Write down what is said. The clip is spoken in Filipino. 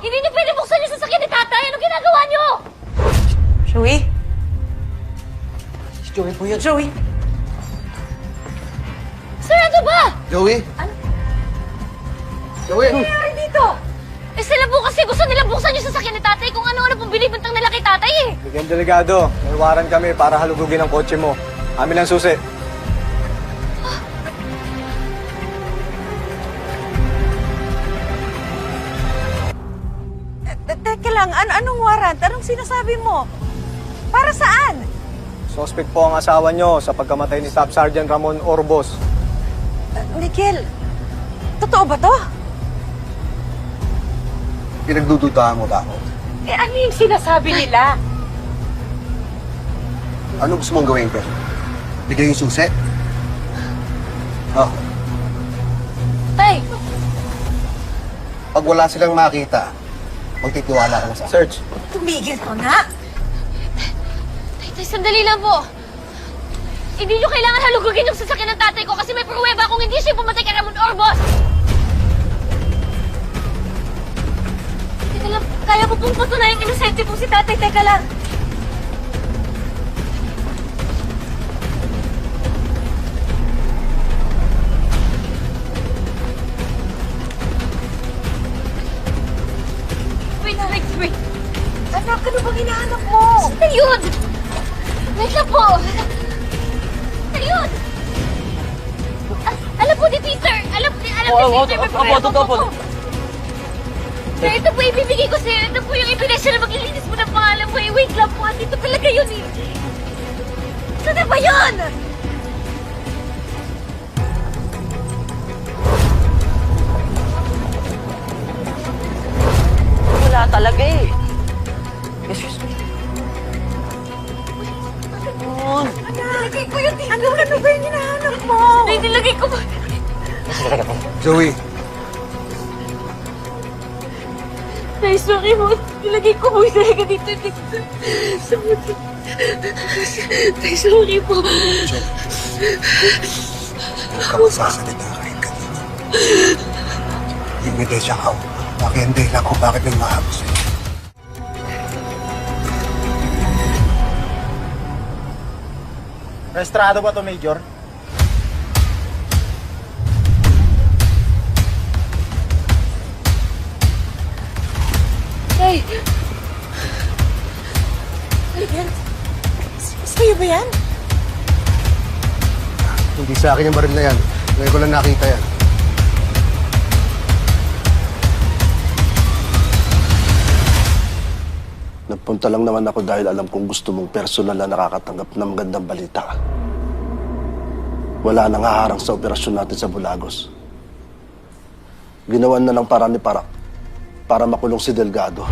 Hindi niyo pwede buksan yung sasakyan ni tatay! Anong ginagawa niyo? Joey? Si Joey po yun. Joey! Sarado ba? Joey? Ano? Joey? Ano nangyari dito? Eh sila po kasi gusto nilang buksan yung sasakyan ni tatay kung ano-ano pong binibintang nila kay tatay eh. Bigyan delegado, may waran kami para halugugin ang kotse mo. Amin ang susi. Teka lang, anong warrant? Anong sinasabi mo? Para saan? Suspect po ang asawa nyo sa pagkamatay ni Staff Sergeant Ramon Orbos. Miguel, totoo ba to? Pinagdududahan mo ba ako? Eh, ano yung sinasabi nila? Ano gusto mong gawin ko? Bigay yung susi? Oh, Tay! pag wala silang makita, magtitiwala ka na sa akin. Search. Tumigil ko nga! Tay, sandali lang po. Hindi niyo kailangan halugugin yung sasakyan ng tatay ko kasi may pruweba kung hindi siya pumatay kay Ramon Orbos! Teka lang, kaya ko pong patunayan inosente po si tatay. Teka lang. Wait. Anak, ano bang hinahanap mo? Ayun! Wait lang po. Ayun! Alam po ni Peter! Alam ni Peter! Totoo po. Sir, ito po ibibigay ko sa'yo. Ito po yung ebidensya na maglilinis mo ng pangalan mo. Wait lang po. Dito talaga yun eh. Saan na ba yun? Wala talaga eh. Excuse me. Nilagay ko yun dito. Ano ba yung hinahanap mo? Nilagay ko. Joey, Tay, sorry mo. Nilagay ko po talaga dito. Sa buti. Tay, sorry po. huwag ka magsasalita kahit kanina. Ebidensya ka. Hindi lang kung bakit may mahabos sa'yo. Restrado ba to, Major? Tay. Miguel, sa'yo ba yan? Hindi sa akin yung baril na yan. Ngayon ko lang nakita yan. Nagpunta lang naman ako dahil alam kong gusto mong personal na nakakatanggap ng magandang balita. Wala nang haharang sa operasyon natin sa Bulagos. Ginawan na ng paraan ni Parak para makulong si Delgado.